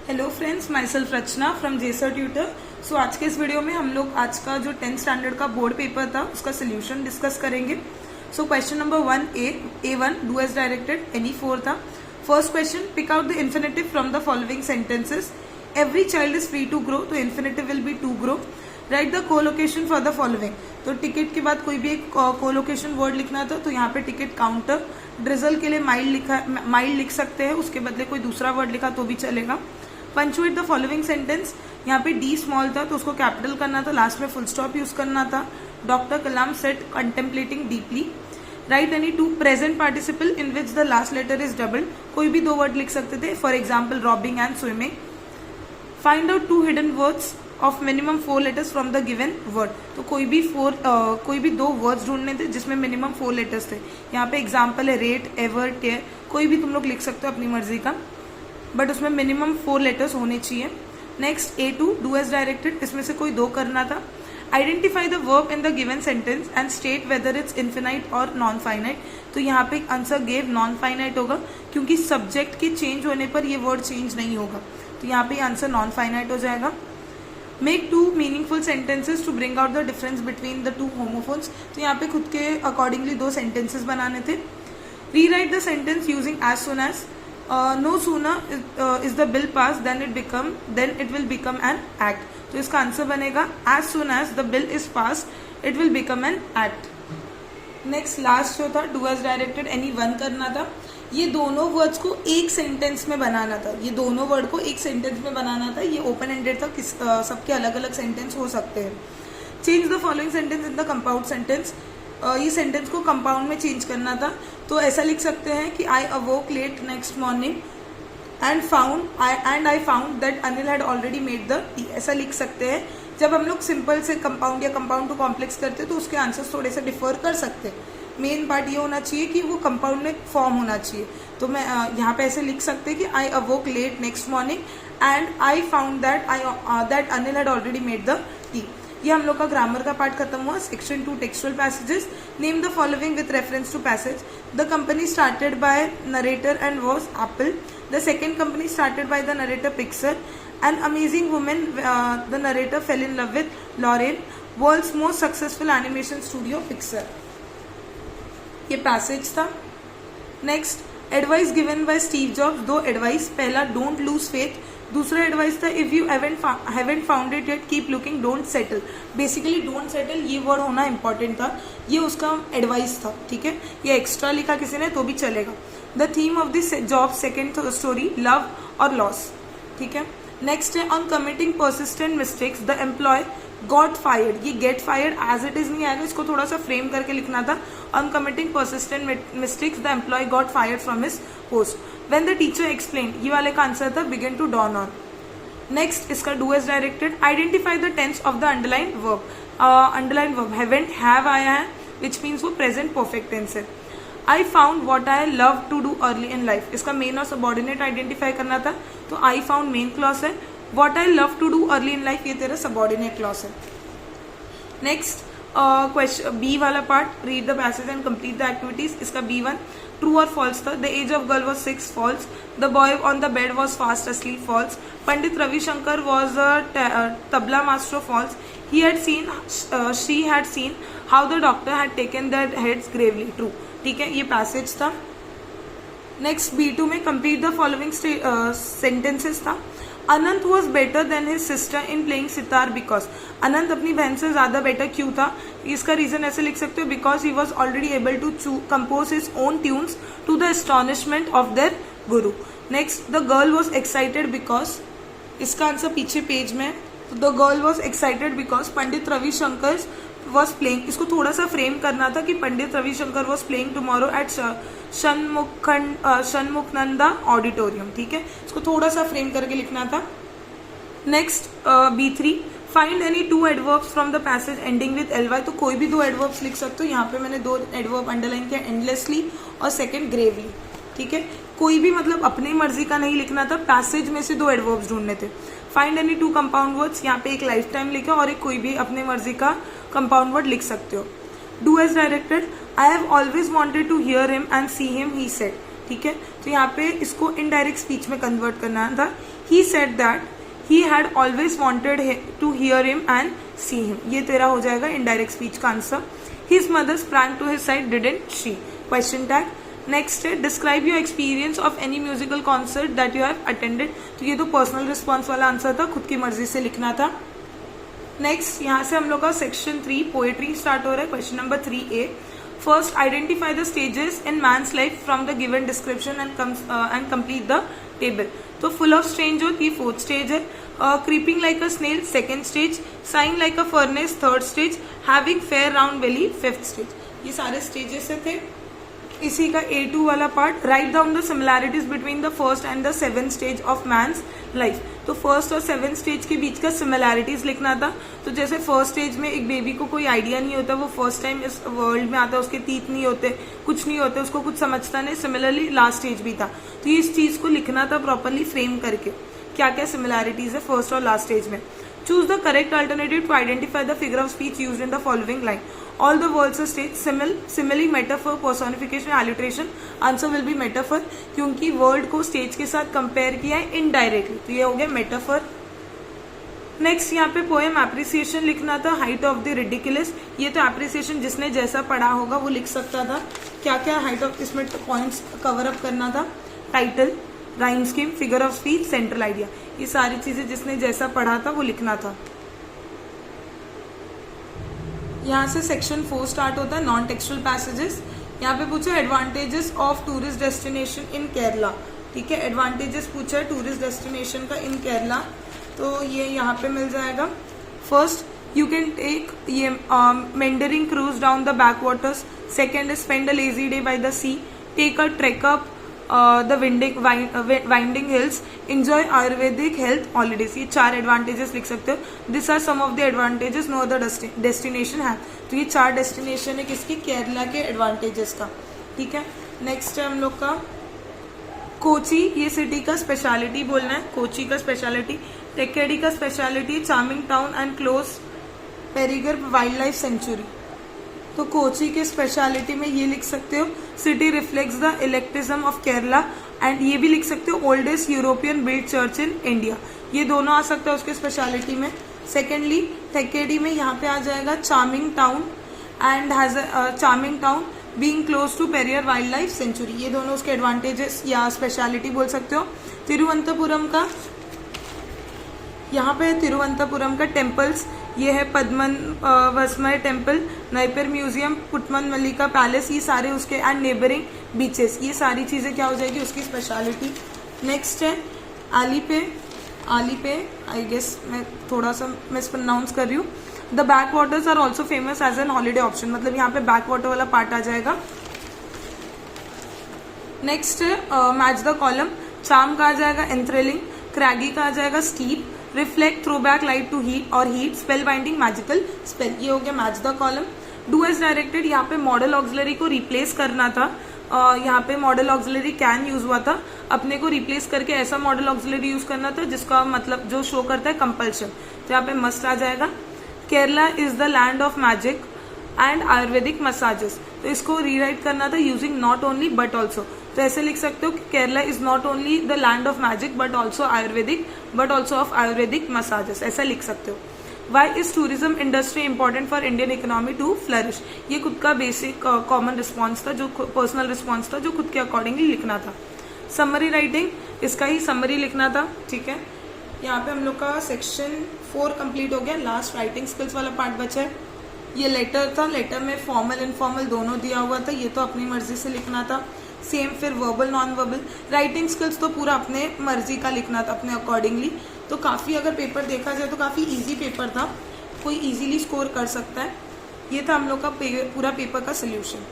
Hello friends, myself Rachna from जेसर tutor. So आज के इस वीडियो में हम लोग आज का जो 10th स्टैंडर्ड का बोर्ड पेपर था उसका सोल्यूशन डिस्कस करेंगे। So question number 1A1 do as directed any 4 था। First question, pick out the infinitive from the following sentences. Every child is free to grow, तो infinitive will be to grow. Write the collocation for the following, तो ticket के बाद कोई भी एक colocation word लिखना था, तो यहाँ पे टिकट काउंटर। ड्रिजल के लिए माइल्ड लिख सकते हैं, उसके बदले कोई दूसरा वर्ड लिखा तो भी चलेगा। पंचुएट द फॉलोइंग सेंटेंस, यहाँ पे डी स्मॉल था तो उसको कैपिटल करना था, लास्ट में फुल स्टॉप यूज करना था। Doctor Kalam said contemplating deeply. Write any two present participle in which the last letter is double, कोई भी दो वर्ड लिख सकते थे, for example robbing and swimming. Find out 2 hidden words of minimum 4 letters from the given word, तो कोई भी 2 words ढूंढने थे जिसमें मिनिमम 4 लेटर्स थे। यहाँ पे एग्जाम्पल है रेट, एवर, टेयर, कोई भी तुम लोग लिख सकते हो अपनी मर्जी का, बट उसमें मिनिमम 4 लेटर्स होने चाहिए। Next A2 do as directed, इसमें से कोई 2 करना था। Identify the verb in the given sentence and state whether it's infinite और नॉन फाइनाइट, तो यहाँ पे आंसर गेव नॉन फाइनाइट होगा क्योंकि सब्जेक्ट के चेंज होने पर ये वर्ड चेंज नहीं होगा, तो यहाँ पे आंसर नॉन फाइनाइट हो जाएगा। Make 2 meaningful sentences to bring out the difference between the 2 homophones, तो यहाँ पे खुद के अकॉर्डिंगली 2 सेंटेंसेज बनाने थे। Rewrite the sentence using as soon as, no sooner is the bill passed then it will become an act, तो इसका answer बनेगा as soon as the bill is passed it will become an act। Next last जो था do as directed any 1 करना था। ये दोनों words को एक सेंटेंस में बनाना था, ये दोनों वर्ड को एक सेंटेंस में बनाना था। ये ओपन एंडेड था, सबके अलग अलग सेंटेंस हो सकते हैं। Change the following sentence in the compound sentence, ये सेंटेंस को कंपाउंड में चेंज करना था, तो ऐसा लिख सकते हैं कि I awoke late next morning and I found that Anil had already made the tea, ऐसा लिख सकते हैं। जब हम लोग सिंपल से कंपाउंड या कंपाउंड टू कॉम्प्लेक्स करते हैं तो उसके आंसर्स थोड़े से डिफर कर सकते हैं। मेन पार्ट ये होना चाहिए कि वो कंपाउंड में फॉर्म होना चाहिए, तो मैं यहाँ पे ऐसे लिख सकते हैं कि I awoke late next morning and I found that Anil had already made the tea. ये हम लोग का ग्रामर का पार्ट खत्म हुआ। Section 2 textual passages, name the following with reference to passage. The company started by narrator and was Apple. The second company started by the narrator Pixar. An amazing women the narrator fell in love with Lauren. World's most successful animation studio Pixar, ये passage था। Next advice given by Steve jobs, 2 advice, पहला don't lose faith, दूसरा advice था if you haven't found it yet keep looking don't settle. Basically don't settle ये word होना important था, ये उसका एडवाइस था, ठीक है। ये एक्स्ट्रा लिखा किसी ने तो भी चलेगा। The theme of this job second story love और लॉस, ठीक है। नेक्स्ट है on committing persistent mistakes the employ got fired, ये get fired as it is नहीं आएगा, इसको थोड़ा सा फ्रेम करके लिखना था। On committing persistent mistakes the employ got fired from his post. When the teacher explain, ये वाले का आंसर था begin to dawn on. Next इसका do as directed, identify the tense of the underline verb. Underline verb haven't, have आया है which means वो present perfect tense है। I found what I love to do early in life, इसका main और subordinate identify करना था, तो I found main clause है। What I love to do early in life ये तेरा सबॉर्डिनेट क्लॉज है। नेक्स्ट क्वेश्चन बी वाला part, read the passage and complete the activities, इसका B1 ट्रू और फॉल्स था। The age of girl was 6 false. The boy on the bed was fast asleep false. Pandit Ravishankar was a tabla master false. She had seen how the doctor had taken their heads gravely true, ठीक है, ये passage था। Next B2 में complete the following sentences था। Anant was better than his sister in playing sitar because, Anant अपनी बहन से ज्यादा बेटर क्यों था, इसका रीजन ऐसे लिख सकते हो because he was already able to compose his own tunes to the astonishment of their guru. Next the girl was excited because, इसका आंसर पीछे पेज में, तो the girl was excited because Pandit Ravishankar was playing, इसको थोड़ा सा फ्रेम करना था कि Pandit Ravishankar was playing tomorrow at Shanmukhananda auditorium, ठीक है, इसको थोड़ा सा फ्रेम करके लिखना था। Next B3 find any 2 adverbs from the passage ending with ly, तो कोई भी 2 एडवर्ब्स लिख सकते हो। यहाँ पे मैंने 2 एडवर्ब अंडरलाइन किया, एंडलेसली और सेकेंड ग्रेवली, ठीक है। कोई भी मतलब अपनी मर्जी का नहीं लिखना था, पैसेज में से 2 एडवर्ब्स ढूंढने थे। फाइंड एनी 2 कंपाउंड वर्ड्स, यहाँ पे एक लाइफ टाइम लिखा और एक कोई भी अपने मर्जी का कंपाउंड वर्ड लिख सकते हो। Do as directed, I have always wanted to hear him and see him, he said, ठीक है। तो यहाँ पे इसको इनडायरेक्ट स्पीच में कन्वर्ट करना था। He said that he had always wanted to hear him and see him. ये तेरा हो जाएगा इनडायरेक्ट स्पीच का answer. His mother sprang to his side, didn't she? Question tag. Next है describe your experience of any musical concert that you have attended. तो ये तो personal response वाला आंसर था, खुद की मर्जी से लिखना था। नेक्स्ट यहाँ से हम लोग का सेक्शन 3 पोएट्री स्टार्ट हो रहा है। Question number 3A, first identify the stages in man's life from the given description and complete the table. तो फुल ऑफ स्ट्रेंज ये फोर्थ स्टेज है, creeping like a snail second stage, sighing like a furnace third stage, having fair round belly fifth stage. ये सारे stages थे। इसी का A2 वाला part, write down the similarities between the first and the seventh stage of mains life. तो first और seventh stage के बीच का सिमिलैरिटीज लिखना था। तो जैसे फर्स्ट स्टेज में एक बेबी को कोई आइडिया नहीं होता, वो फर्स्ट टाइम इस वर्ल्ड में आता है, उसके तीत नहीं होते, कुछ नहीं होते, उसको कुछ समझता नहीं। सिमिलरली लास्ट स्टेज भी था, तो ये इस चीज को लिखना था प्रॉपरली फ्रेम करके, क्या क्या सिमिलैरिटीज है फर्स्ट और लास्ट स्टेज में। Choose the correct alternative to identify the figure of speech used in the following line. All the words are stage, simile, metaphor, personification, alliteration. Answer will be metaphor, क्योंकि word को stage के साथ compare किया है indirectly, तो ये हो गया मेटाफर। नेक्स्ट यहाँ पे पोएम एप्रिसिएशन लिखना था, हाइट ऑफ द रिडिकुलस। ये तो एप्रिसिएशन जिसने जैसा पढ़ा होगा वो लिख सकता था। क्या क्या हाइट ऑफ, इसमें पॉइंट्स कवर अप करना था, title, rhyme scheme, figure of speech, central idea. ये सारी चीजें जिसने जैसा पढ़ा था वो लिखना था। यहाँ से सेक्शन 4 स्टार्ट होता है, नॉन टेक्सचुअल पैसेजेस। यहाँ पे पूछा advantages of tourist destination in Kerala. ठीक है, एडवांटेजेस पूछा है टूरिस्ट डेस्टिनेशन का इन केरला, तो ये यहाँ पे मिल जाएगा। फर्स्ट, यू कैन टेक ये meandering cruise down the backwaters. Second, spend a lazy day by the sea, take a trek up the winding hills, enjoy ayurvedic health holidays. ये 4 एडवांटेजेस लिख सकते हो। This are some of the advantages no other destination है। तो ये 4 destination है किसकी, केरला के एडवांटेजेस का। ठीक है, नेक्स्ट है हम लोग का कोची। ये सिटी का स्पेशलिटी बोलना है, कोची का स्पेशलिटी। टेक्केडी का speciality charming town and close Periyar wildlife sanctuary. तो कोची के स्पेशलिटी में ये लिख सकते हो, city reflects the eclecticism of Kerala, and ये भी लिख सकते हो oldest European built church in India. ये दोनों आ सकता है उसके स्पेशलिटी में। सेकेंडली, टेक्केडी में यहाँ पे आ जाएगा charming town and has charming town being close to Periyar wildlife sanctuary. ये दोनों उसके एडवांटेजेस या स्पेशलिटी बोल सकते हो। तिरुवनंतपुरम का, यहाँ पे तिरुवनंतपुरम का टेम्पल्स, ये है पद्मन वसमय टेम्पल, नाइपर म्यूजियम, पुटमन मल्लिका पैलेस, ये सारे उसके, एंड नेबरिंग बीचेस। ये सारी चीजें क्या हो जाएगी उसकी स्पेशलिटी। नेक्स्ट है आलीपे। आलीपे आई गेस मैं थोड़ा सा मिसप्रोनाउंस कर रही हूँ। The backwaters are also famous as an holiday option, मतलब यहाँ पे बैक वाटर वाला पार्ट आ जाएगा। नेक्स्ट है मैच द कॉलम। चार्म का आ जाएगा एंथ्रिलिंग, क्रैगी का आ जाएगा steep, reflect, throw back light to heat और heat, spellbinding, magical spell. ये हो गया match the column. Do as directed, यहाँ पे मॉडल ऑक्सिलरी को रिप्लेस करना था। यहाँ पे मॉडल ऑक्सिलरी कैन यूज हुआ था, अपने को रिप्लेस करके ऐसा मॉडल ऑक्सिलरी यूज करना था जिसका मतलब जो शो करता है कंपल्शन। तो यहाँ पे मस्ट आ जाएगा। Kerala is the land of magic and ayurvedic massages, तो इसको रीराइट करना था using not only but also. तो ऐसे लिख सकते हो कि Kerala is not only the land of magic but also ayurvedic, but also of ayurvedic massages, ऐसा लिख सकते हो। Why is tourism industry important for Indian economy to flourish. ये खुद का बेसिक कॉमन रिस्पॉन्स था, जो पर्सनल रिस्पॉन्स था, जो खुद के अकॉर्डिंगली लिखना था। समरी राइटिंग, इसका ही समरी लिखना था। ठीक है, यहाँ पे हम लोग का सेक्शन 4 कंप्लीट हो गया। लास्ट राइटिंग स्किल्स वाला पार्ट बचा है। ये लेटर था, लेटर में फॉर्मल इनफॉर्मल दोनों दिया हुआ था, ये तो अपनी मर्जी से लिखना था। सेम फिर verbal non verbal. Writing skills तो पूरा अपने मर्जी का लिखना था, अपने अकॉर्डिंगली। तो काफ़ी अगर पेपर देखा जाए तो काफ़ी इजी पेपर था, कोई इजीली स्कोर कर सकता है। ये था हम लोग का पूरा पेपर का सोल्यूशन।